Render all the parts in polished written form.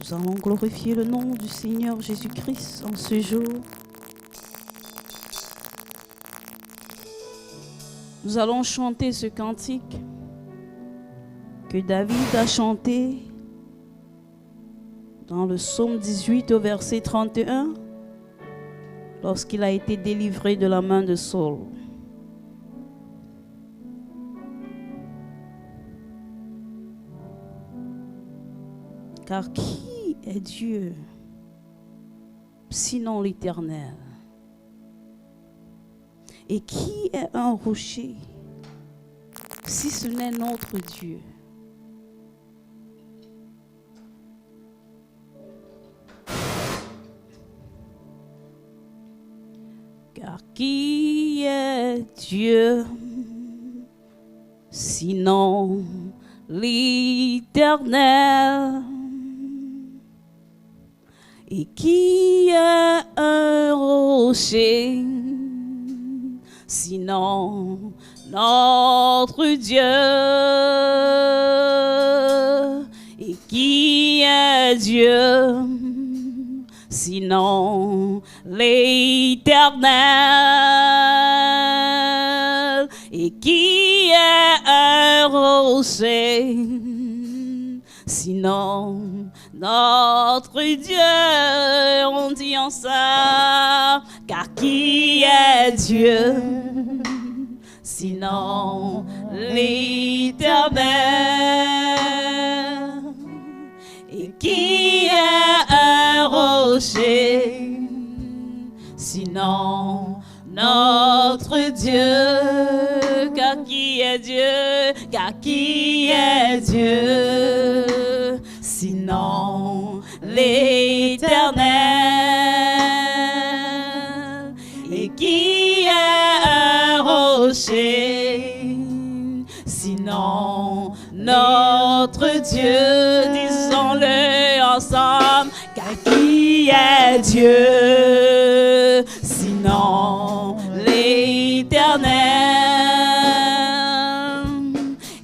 Nous allons glorifier le nom du Seigneur Jésus-Christ en ce jour. Nous allons chanter ce cantique que David a chanté dans le psaume 18 au verset 31 lorsqu'il a été délivré de la main de Saul. Car qui est Dieu sinon l'Éternel? Et qui est un rocher si ce n'est notre Dieu? Car qui est Dieu sinon l'Éternel? Et qui est un rocher sinon notre Dieu? Et qui est Dieu sinon l'Éternel? Et qui est un rocher sinon notre Dieu? On dit ensemble, car qui est Dieu sinon l'Éternel? Et qui est un rocher sinon notre Dieu? Car qui est Dieu? Car qui est Dieu sinon l'Éternel? Et qui est un rocher sinon notre Dieu? Disons-le ensemble, car qui est Dieu sinon l'Éternel?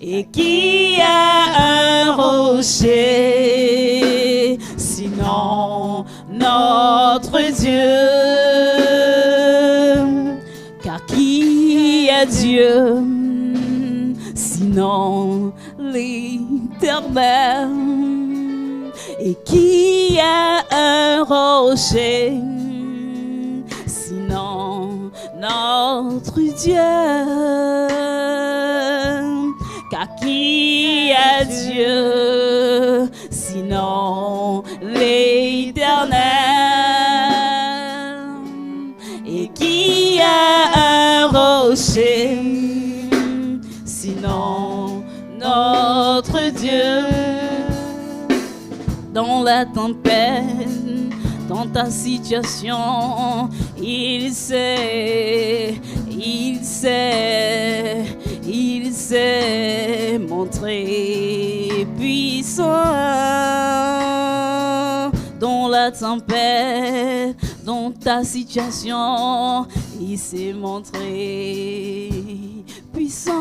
Et qui est un rocher sinon notre Dieu? Car qui est Dieu sinon l'Éternel? Et qui est un rocher sinon notre Dieu? Car qui est Dieu sinon l'Éternel? Et qui est un rocher sinon notre Dieu? Dans la tempête, dans ta situation, il sait montré puissant. Dans la tempête, dans ta situation, il s'est montré puissant.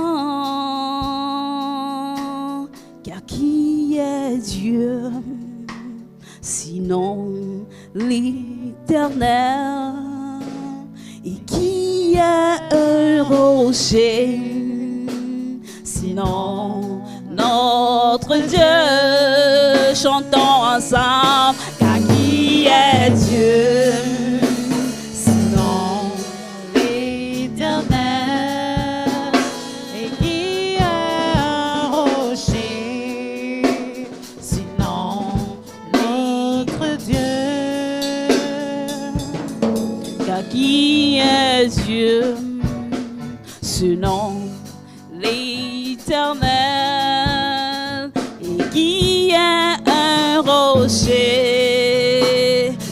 Car qui est Dieu sinon l'Éternel? Et qui est un rocher sinon notre Dieu? Chantons ensemble, car qui est Dieu sinon l'Éternel? Et qui est un rocher sinon notre Dieu? Car qui est Dieu sinon l'Éternel? Et qui est un rocher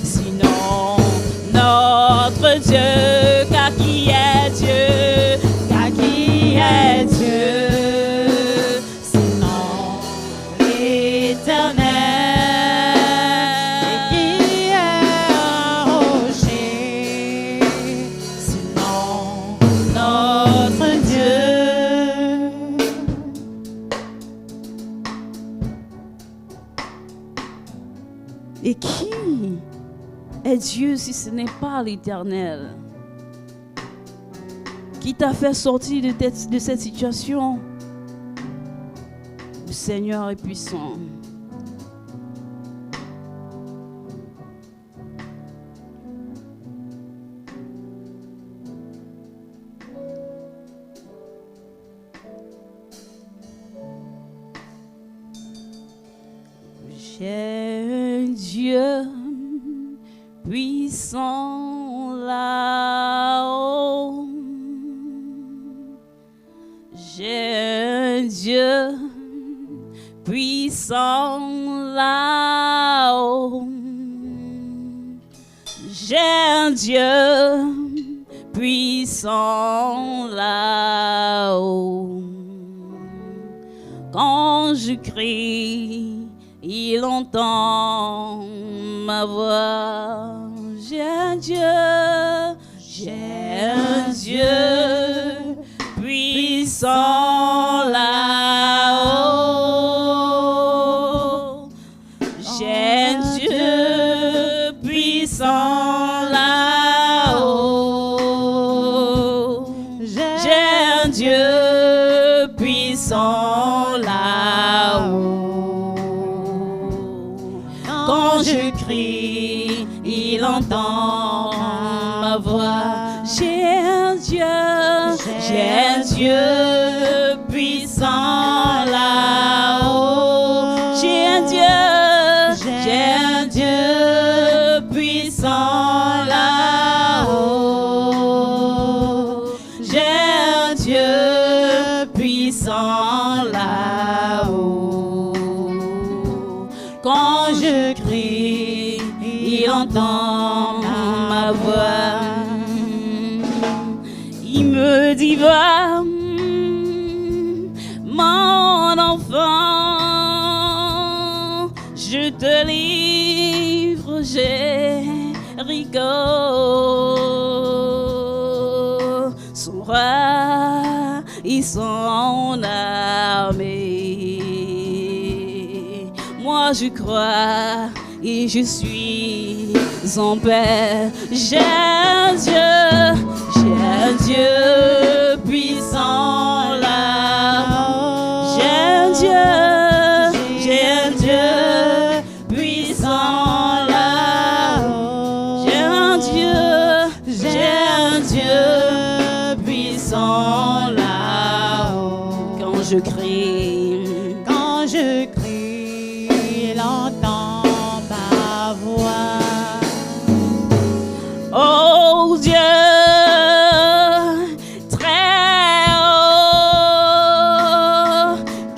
sinon notre Dieu? Car qui est Dieu? Car qui est Dieu sinon l'Éternel? Et qui est un rocher sinon notre Dieu? Et qui est Dieu si ce n'est pas l'Éternel? Qui t'a fait sortir de cette situation? Le Seigneur est puissant. J'ai un Dieu puissant là-haut. J'ai un Dieu puissant là-haut. J'ai un Dieu puissant là-haut. Quand je crie, il entend ma voix. J'ai un Dieu puissant là-haut. J'ai un Dieu puissant là-haut. J'ai un Dieu puissant là-haut. Quand je crie, il entend ma voix. J'ai un Dieu puissant là-haut. J'ai un Dieu puissant là-haut. J'ai un Dieu puissant là-haut. Quand je crie, il entend ma voix. Il me dit va, mon enfant, je te livre, Jéricho. Son roi et son armée. Moi je crois et je suis en paix. J'ai un Dieu puissant là. J'ai un Dieu puissant là. J'ai un Dieu puissant là. Quand je crie, il entend ma voix. Oh Dieu, très haut,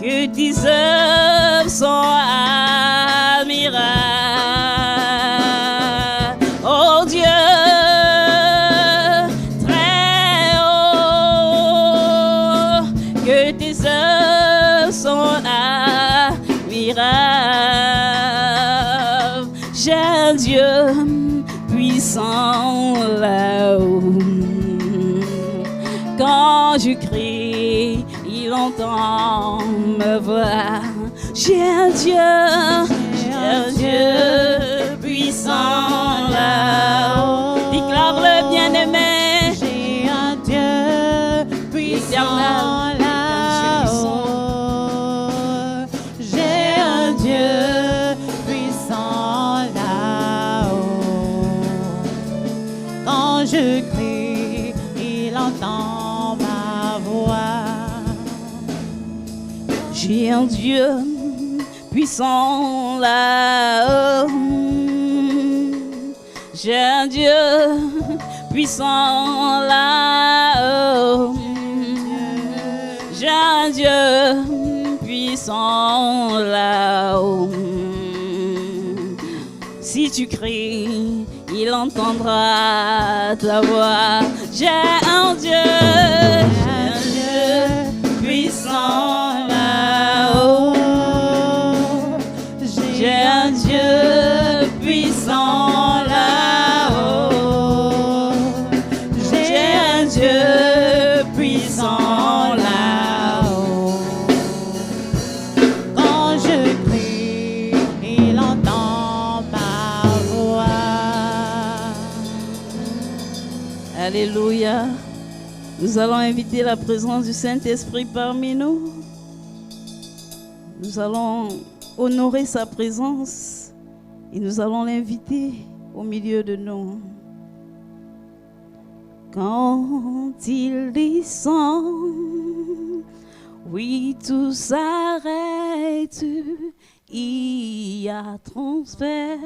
que tes œuvres sont admirables. Oh Dieu, très haut, que tes œuvres sont admirables. J'ai un Dieu puissant là-haut. Quand je crie, il entend ma voix. J'ai un Dieu puissant là-haut. Déclare-le, bien-aimé. J'ai un Dieu puissant là-haut. J'ai un Dieu puissant là-haut. Quand je crie, il entend ma voix. J'ai un Dieu puissant là-haut. J'ai un Dieu puissant là-haut. J'ai un Dieu puissant là-haut. Si tu cries, il entendra ta voix. J'ai un Dieu puissant là-haut. J'ai un Dieu puissant là-haut. J'ai un Dieu puissant là-haut. Quand je crie, il entend ma Alléluia. Nous allons inviter la présence du Saint-Esprit parmi nous. Nous allons honorer sa présence et nous allons l'inviter au milieu de nous. Quand il descend, oui, tout s'arrête, il y a transfert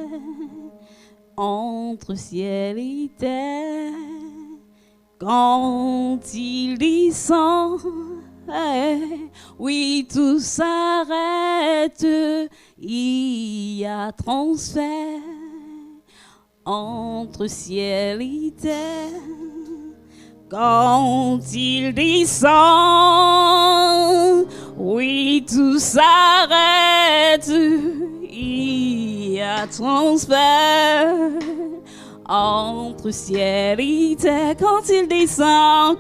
entre ciel et terre. Quand il descend, oui, tout s'arrête, il y a transfert entre ciel et terre. Quand il descend, oui, tout s'arrête, il y a transfert entre ciel et terre. Quand il descend,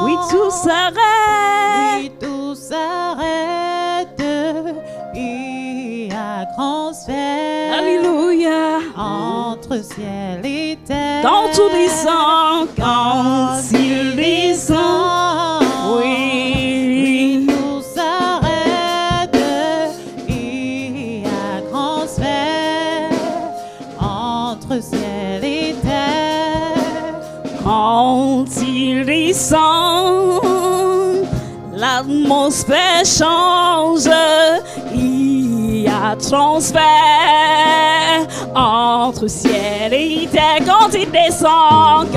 oui, tout s'arrête, oui, tout s'arrête, il y a transfert. Alléluia. Entre ciel et terre. Quand tout descend, quand il descend, oui, tout s'arrête, il y a transfert entre ciel et terre. Quand il descend, l'atmosphère change, il y a transfert entre ciel et terre. Quand il descend,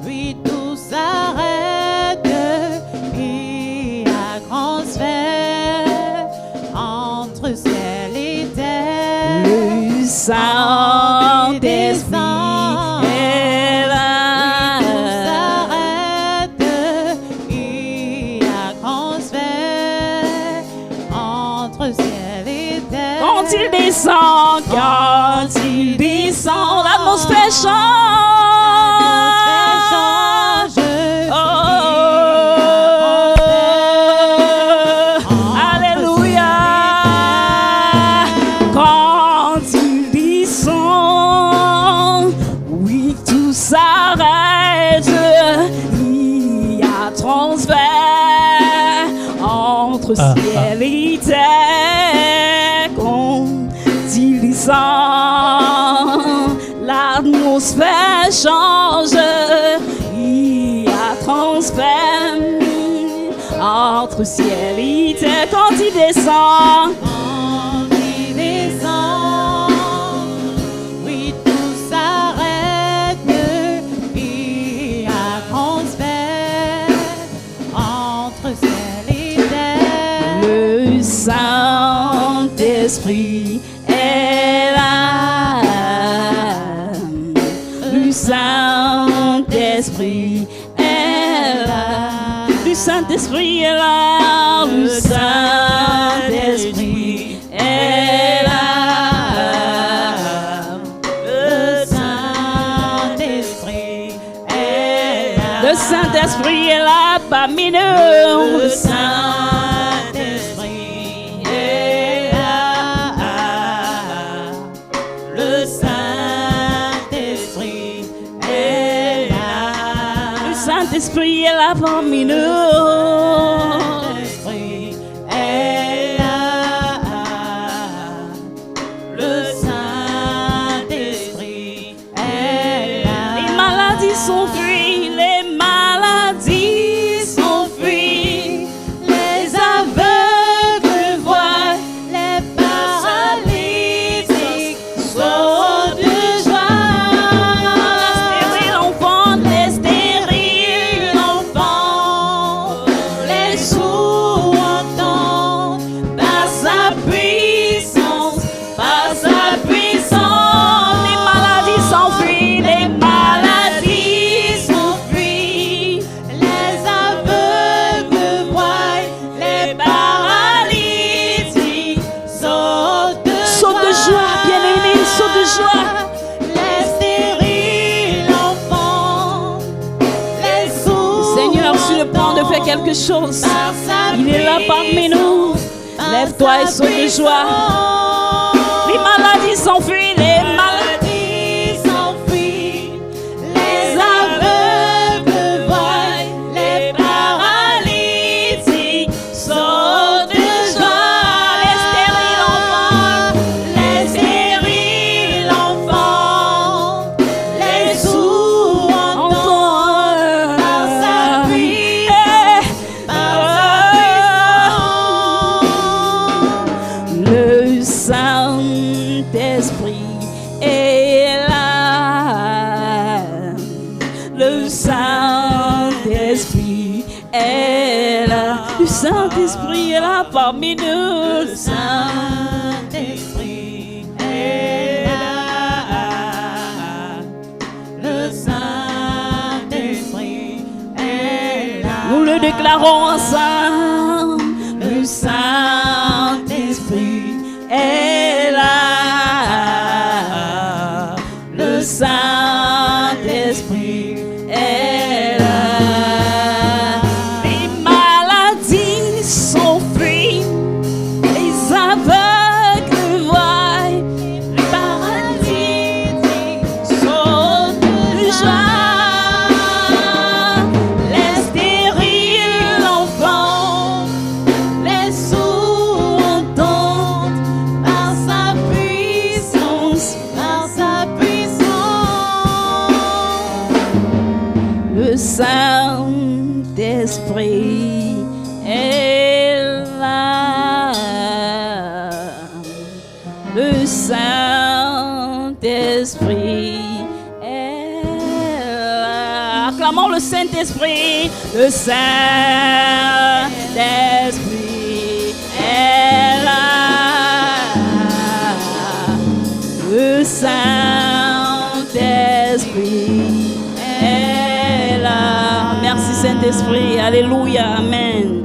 oui, tout s'arrête, il y a transfert entre ciel et terre. Le Saint-Esprit est là. Oui, tout s'arrête, il y a transfert entre ciel et terre. Quand il descend, l'atmosphère change. Alléluia. Quand il descend, oui, tout s'arrête, il y a transfert entre ciel et terre. Quand il descend, l'atmosphère change, il y a transfert entre ciel et terre. Quand il descend, oui, tout s'arrête, il y a transfert entre ciel et terre. le Saint-Esprit est là. Le Saint-Esprit est là. Le Saint-Esprit est là. Le Saint-Esprit est là. Le Saint-Esprit est là. Le Saint-Esprit est là parmi nous. Le Saint-Esprit est là. Le Saint-Esprit est là. Le Saint-Esprit est là parmi nous. Saint-Esprit est là. Le Saint-Esprit est là. Les maladies sont fuies, les maladies sont fuies. Les aveugles voient, les paralytiques sautent de joie. Les stériles Enfants, les sourds entendent par sa puissance, par sa puissance. Les maladies s'enfuient, les maladies s'enfuient. Les aveugles voient, les paralytiques sautent de joie, bien-aimés, sautent de joie. Les stériles enfants, les sourds. Seigneur, sur le point de faire quelque chose, par sa il est là parmi nous. puissance, Lève-toi et saute de joie. Les maladies Saint-Esprit est là parmi nous. Le Saint-Esprit est là. Le Saint-Esprit est là. Nous le déclarons ensemble. Le Saint-Esprit est là. Le Saint-Esprit est là. Les maladies sont fuies, les aveugles voient, les paralytiques sautent de joie, les stériles enfants, Les sourds entendent par sa puissance, par sa puissance. le Saint-Esprit est là. Le Saint-Esprit est là. Acclamons le Saint-Esprit. Le Saint-Esprit est là. Le Saint-Esprit est là. Merci Saint-Esprit. Alléluia. Amen.